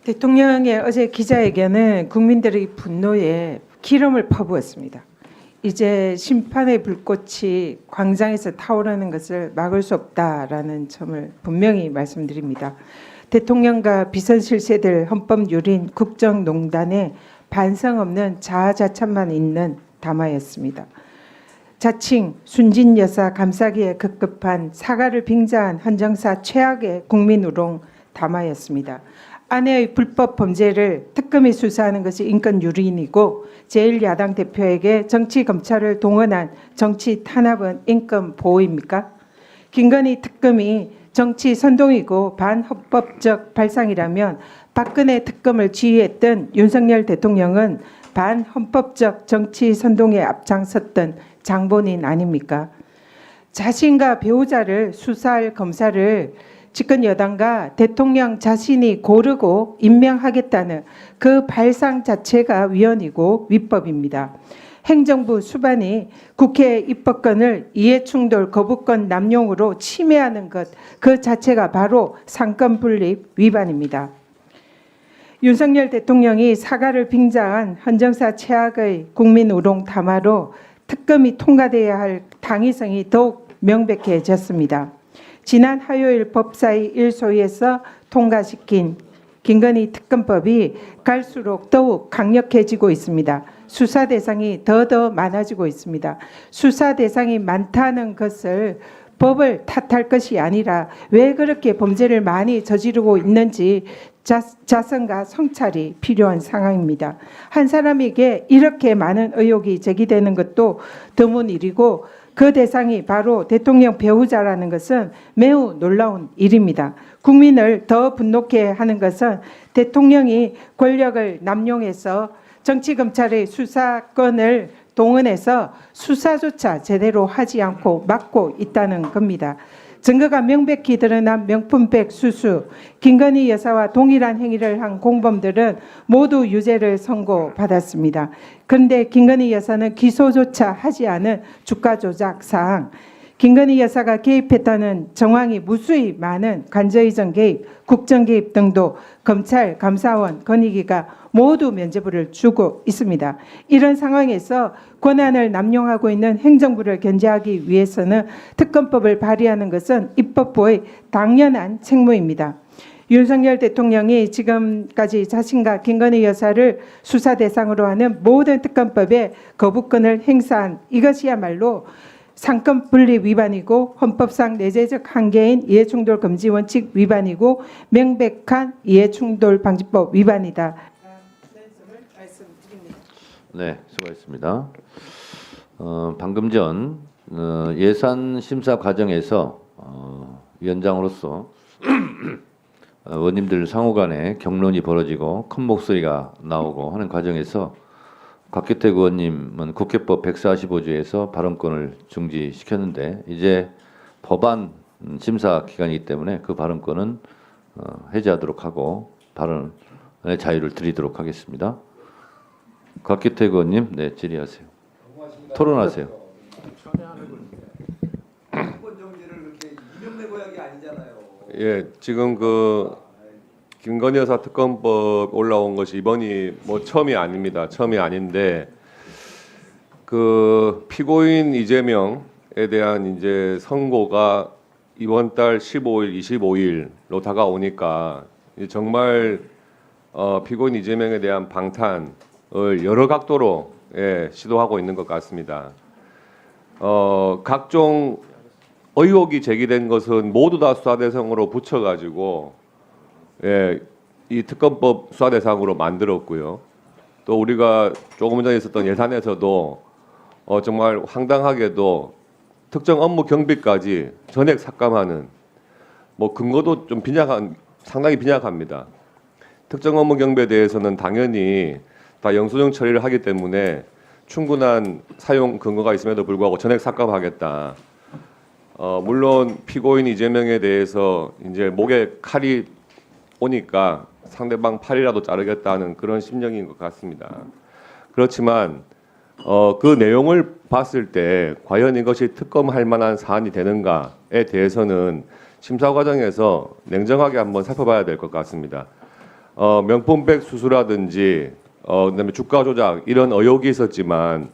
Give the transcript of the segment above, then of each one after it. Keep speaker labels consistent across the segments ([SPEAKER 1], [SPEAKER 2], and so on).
[SPEAKER 1] 대통령의 어제 기자회견은 국민들의 분노에 기름을 퍼부었습니다. 이제 심판의 불꽃이 광장에서 타오르는 것을 막을 수 없다라는 점을 분명히 말씀드립니다. 대통령과 비선실세들 헌법유린 국정농단에 반성 없는 자아자찬만 있는 담화였습니다. 자칭 순진 여사 감싸기에 급급한 사과를 빙자한 헌정사 최악의 국민우롱 담화였습니다. 아내의 불법 범죄를 특검이 수사하는 것이 인권 유린이고 제1야당 대표에게 정치 검찰을 동원한 정치 탄압은 인권 보호입니까? 김건희 특검이 정치 선동이고 반헌법적 발상이라면 박근혜 특검을 지휘했던 윤석열 대통령은 반헌법적 정치 선동에 앞장섰던 장본인 아닙니까? 자신과 배우자를 수사할 검사를 집권 여당과 대통령 자신이 고르고 임명하겠다는 그 발상 자체가 위헌이고 위법입니다. 행정부 수반이 국회 입법권을 이해충돌 거부권 남용으로 침해하는 것 그 자체가 바로 상권 분립 위반입니다. 윤석열 대통령이 사과를 빙자한 헌정사 최악의 국민우롱 담화로 특검이 통과돼야 할 당위성이 더욱 명백해졌습니다. 지난 화요일 법사위 1소위에서 통과시킨 김건희 특검법이 갈수록 더욱 강력해지고 있습니다. 수사 대상이 더더 많아지고 있습니다. 수사 대상이 많다는 것을 법을 탓할 것이 아니라 왜 그렇게 범죄를 많이 저지르고 있는지 자성과 성찰이 필요한 상황입니다. 한 사람에게 이렇게 많은 의혹이 제기되는 것도 드문 일이고 그 대상이 바로 대통령 배우자라는 것은 매우 놀라운 일입니다. 국민을 더 분노케 하는 것은 대통령이 권력을 남용해서 정치검찰의 수사권을 동원해서 수사조차 제대로 하지 않고 막고 있다는 겁니다. 증거가 명백히 드러난 명품백 수수, 김건희 여사와 동일한 행위를 한 공범들은 모두 유죄를 선고받았습니다. 그런데 김건희 여사는 기소조차 하지 않은 주가 조작 사항, 김건희 여사가 개입했다는 정황이 무수히 많은 관저이전 개입, 국정 개입 등도 검찰, 감사원, 건의기가 모두 면죄부를 주고 있습니다. 이런 상황에서 권한을 남용하고 있는 행정부를 견제하기 위해서는 특검법을 발의하는 것은 입법부의 당연한 책무입니다. 윤석열 대통령이 지금까지 자신과 김건희 여사를 수사 대상으로 하는 모든 특검법에 거부권을 행사한 이것이야말로 상권 분립 위반이고 헌법상 내재적 한계인 이해충돌 금지 원칙 위반이고 명백한 이해충돌 방지법 위반이다.
[SPEAKER 2] 네, 수고하셨습니다. 방금 전 예산 심사 과정에서 위원장으로서 의원님들 상호간에 격론이 벌어지고 큰 목소리가 나오고 하는 과정에서 곽규택 의원님은 국회법 145조에서 발언권을 중지시켰는데 이제 법안 심사 기간이기 때문에 그 발언권은 해제하도록 하고 발언의 자유를 드리도록 하겠습니다. 곽규택 의원님, 네, 질의하세요. 토론하세요.
[SPEAKER 3] 예, 지금 그 김건희 여사 특검법 올라온 것이 이번이 뭐 처음이 아닙니다. 처음이 아닌데 그 피고인 이재명에 대한 이제 선고가 이번 달 15일, 25일로 다가오니까 정말 피고인 이재명에 대한 방탄을 여러 각도로 시도하고 있는 것 같습니다. 각종 의혹이 제기된 것은 모두 다 수사 대상으로 붙여가지고 이 특검법 수사 대상으로 만들었고요. 또 우리가 조금 전에 있었던 예산에서도 정말 황당하게도 특정 업무 경비까지 전액 삭감하는 뭐 근거도 좀 상당히 빈약합니다. 특정 업무 경비에 대해서는 당연히 다 영수증 처리를 하기 때문에 충분한 사용 근거가 있음에도 불구하고 전액 삭감하겠다. 물론 피고인 이재명에 대해서 이제 목에 칼이 오니까 상대방 팔이라도 자르겠다는 그런 심정인 것 같습니다. 그렇지만 그 내용을 봤을 때 과연 이것이 특검할 만한 사안이 되는가에 대해서는 심사 과정에서 냉정하게 한번 살펴봐야 될 것 같습니다. 명품백 수수라든지 그다음에 주가 조작 이런 의혹이 있었지만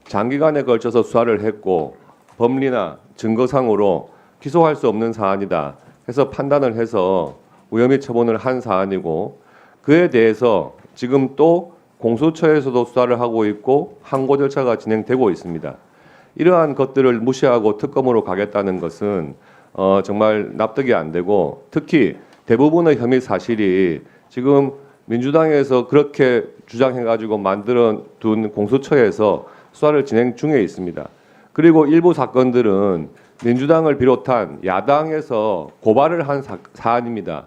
[SPEAKER 3] 장기간에 걸쳐서 수사를 했고 법리나 증거상으로 기소할 수 없는 사안이다 해서 판단을 해서 무혐의 처분을 한 사안이고 그에 대해서 지금 또 공수처에서도 수사를 하고 있고 항고 절차가 진행되고 있습니다. 이러한 것들을 무시하고 특검으로 가겠다는 것은 정말 납득이 안 되고 특히 대부분의 혐의 사실이 지금 민주당에서 그렇게 주장해가지고 만들어둔 공수처에서 수사를 진행 중에 있습니다. 그리고 일부 사건들은 민주당을 비롯한 야당에서 고발을 한 사안입니다.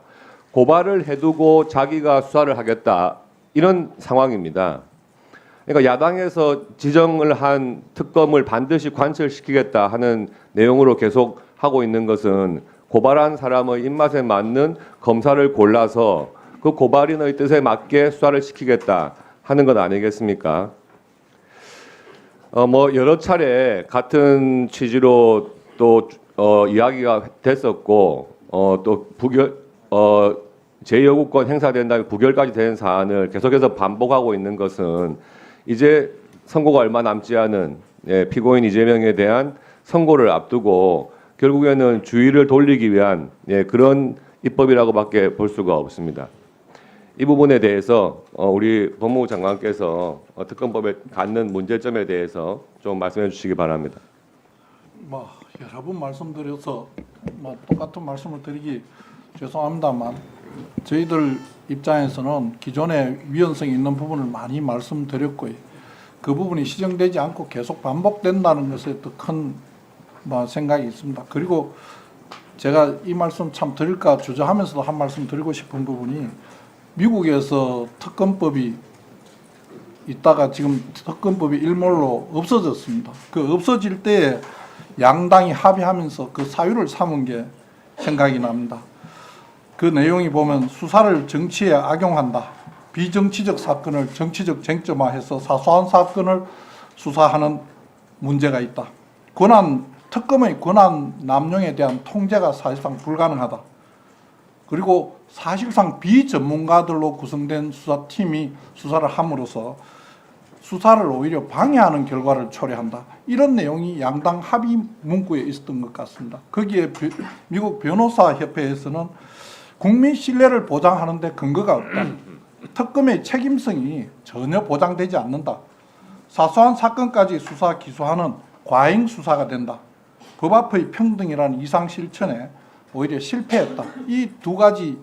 [SPEAKER 3] 고발을 해두고 자기가 수사를 하겠다 이런 상황입니다. 그러니까 야당에서 지정을 한 특검을 반드시 관철시키겠다 하는 내용으로 계속 하고 있는 것은 고발한 사람의 입맛에 맞는 검사를 골라서 그 고발인의 뜻에 맞게 수사를 시키겠다 하는 것 아니겠습니까? 뭐 여러 차례 같은 취지로 또 이야기가 됐었고 또 제2요구권 행사된다면 부결까지 된 사안을 계속해서 반복하고 있는 것은 이제 선고가 얼마 남지 않은 피고인 이재명에 대한 선고를 앞두고 결국에는 주의를 돌리기 위한 그런 입법이라고밖에 볼 수가 없습니다. 이 부분에 대해서 우리 법무부 장관께서 특검법에 갖는 문제점에 대해서 좀 말씀해 주시기 바랍니다.
[SPEAKER 4] 뭐 여러 번 말씀드려서 뭐 똑같은 말씀을 드리기 죄송합니다만 저희들 입장에서는 기존에 위헌성이 있는 부분을 많이 말씀드렸고요. 그 부분이 시정되지 않고 계속 반복된다는 것에 더 큰 뭐 생각이 있습니다. 그리고 제가 이 말씀 참 드릴까 주저하면서도 한 말씀 드리고 싶은 부분이 미국에서 특검법이 있다가 지금 특검법이 일몰로 없어졌습니다. 그 없어질 때에 양당이 합의하면서 그 사유를 삼은 게 생각이 납니다. 그 내용이 보면 수사를 정치에 악용한다. 비정치적 사건을 정치적 쟁점화해서 사소한 사건을 수사하는 문제가 있다. 특검의 권한 남용에 대한 통제가 사실상 불가능하다. 그리고 사실상 비전문가들로 구성된 수사팀이 수사를 함으로써 수사를 오히려 방해하는 결과를 초래한다. 이런 내용이 양당 합의 문구에 있었던 것 같습니다. 거기에 미국 변호사협회에서는 국민 신뢰를 보장하는 데 근거가 없다. 특검의 책임성이 전혀 보장되지 않는다. 사소한 사건까지 수사 기소하는 과잉 수사가 된다. 법 앞의 평등이라는 이상 실천에 오히려 실패했다. 이 두 가지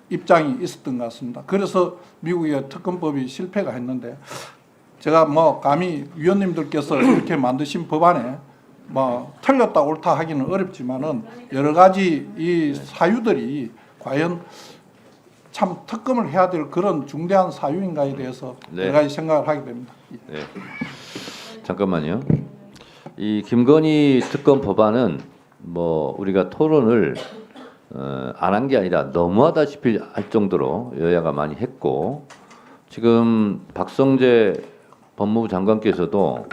[SPEAKER 4] 입장이 있었던 것 같습니다. 그래서 미국의 특검법이 실패가 했는데 제가 뭐 감히 위원님들께서 이렇게 만드신 법안에 뭐 틀렸다 옳다 하기는 어렵지만은 여러 가지 이 사유들이 과연 참 특검을 해야 될 그런 중대한 사유인가에 대해서 여러 가지 생각을 하게 됩니다.
[SPEAKER 2] 네. 잠깐만요. 이 김건희 특검 법안은 뭐 우리가 토론을 안 한 게 아니라 너무하다시피 할 정도로 여야가 많이 했고 지금 박성재 법무부 장관께서도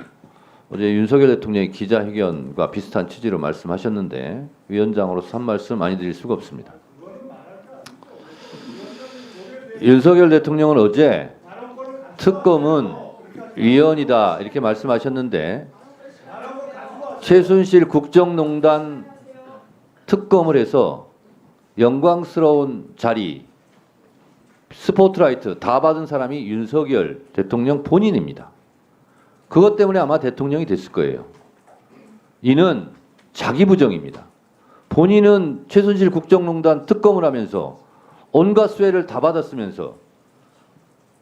[SPEAKER 2] 어제 윤석열 대통령의 기자회견과 비슷한 취지로 말씀하셨는데 위원장으로서 한 말씀 많이 드릴 수가 없습니다. 윤석열 대통령은 어제 특검은 위헌이다 이렇게 말씀하셨는데 최순실 국정농단 특검을 해서 영광스러운 자리 스포트라이트 다 받은 사람이 윤석열 대통령 본인입니다. 그것 때문에 아마 대통령이 됐을 거예요. 이는 자기 부정입니다. 본인은 최순실 국정농단 특검을 하면서 온갖 수혜를 다 받았으면서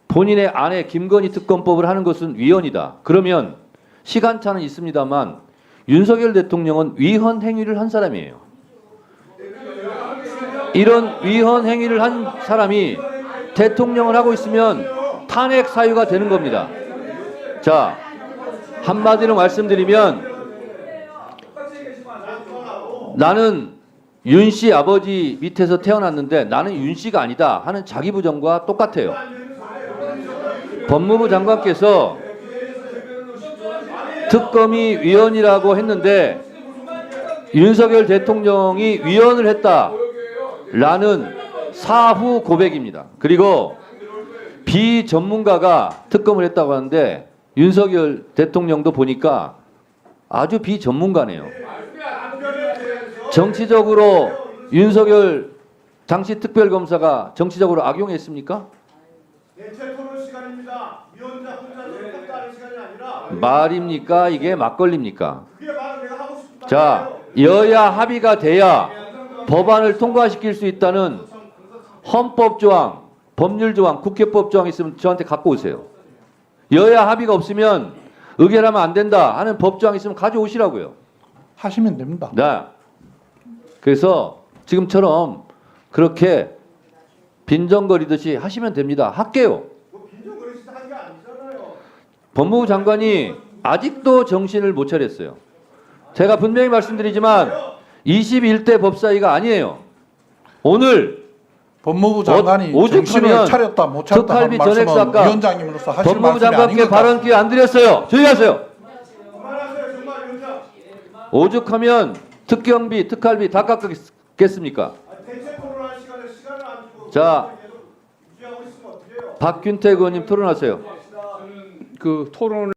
[SPEAKER 2] 본인의 아내 김건희 특검법을 하는 것은 위헌이다. 그러면 시간차는 있습니다만 윤석열 대통령은 위헌 행위를 한 사람이에요. 이런 위헌 행위를 한 사람이 대통령을 하고 있으면 탄핵 사유가 되는 겁니다. 자, 한마디로 말씀드리면 나는 윤 씨 아버지 밑에서 태어났는데 나는 윤 씨가 아니다 하는 자기 부정과 똑같아요. 법무부 장관께서 특검이 위헌이라고 했는데 윤석열 대통령이 위헌을 했다라는 사후 고백입니다. 그리고 비전문가가 특검을 했다고 하는데 윤석열 대통령도 보니까 아주 비전문가네요. 정치적으로 윤석열 당시 특별검사가 정치적으로 악용했습니까?
[SPEAKER 5] 대체 토론 시간입니다. 위원장 혼자서 섭다는 시간이 아니라
[SPEAKER 2] 말입니까? 이게 막걸리입니까?
[SPEAKER 5] 그게 바로 내가 하고 싶다.
[SPEAKER 2] 자, 여야 합의가 돼야 법안을 통과시킬 수 있다는 헌법 조항, 법률 조항, 국회법 조항 있으면 저한테 갖고 오세요. 여야 합의가 없으면 의결하면 안 된다 하는 법 조항 있으면 가져오시라고요.
[SPEAKER 4] 하시면 됩니다.
[SPEAKER 2] 네. 그래서 지금처럼 그렇게 빈정거리듯이 하시면 됩니다. 할게요.
[SPEAKER 5] 뭐 빈정거리시다 한게 아니잖아요.
[SPEAKER 2] 법무부 장관이 아직도 정신을 못 차렸어요. 제가 분명히 말씀드리지만 21대 법사위가 아니에요. 오늘
[SPEAKER 4] 법무부 장관이
[SPEAKER 2] 오죽하면
[SPEAKER 4] 정신을 차렸다 못 차렸다 하는
[SPEAKER 2] 특활비
[SPEAKER 4] 말씀은
[SPEAKER 2] 전액사과
[SPEAKER 4] 위원장님으로서 하실
[SPEAKER 2] 법무부
[SPEAKER 4] 말씀이 아닌
[SPEAKER 2] 장관께
[SPEAKER 4] 것
[SPEAKER 2] 발언
[SPEAKER 4] 같습니다.
[SPEAKER 2] 기회 안 드렸어요. 조용히 하세요.
[SPEAKER 5] 그만하세요 정말 위원장.
[SPEAKER 2] 오죽하면 특경비, 특활비 다 깎겠습니까?
[SPEAKER 5] 대체 토론할 시간에 시간을 안 주고
[SPEAKER 2] 자,
[SPEAKER 5] 계속 유지하고 있으면 어떡해요?
[SPEAKER 2] 박균택 의원님 토론하세요.
[SPEAKER 6] 그 토론을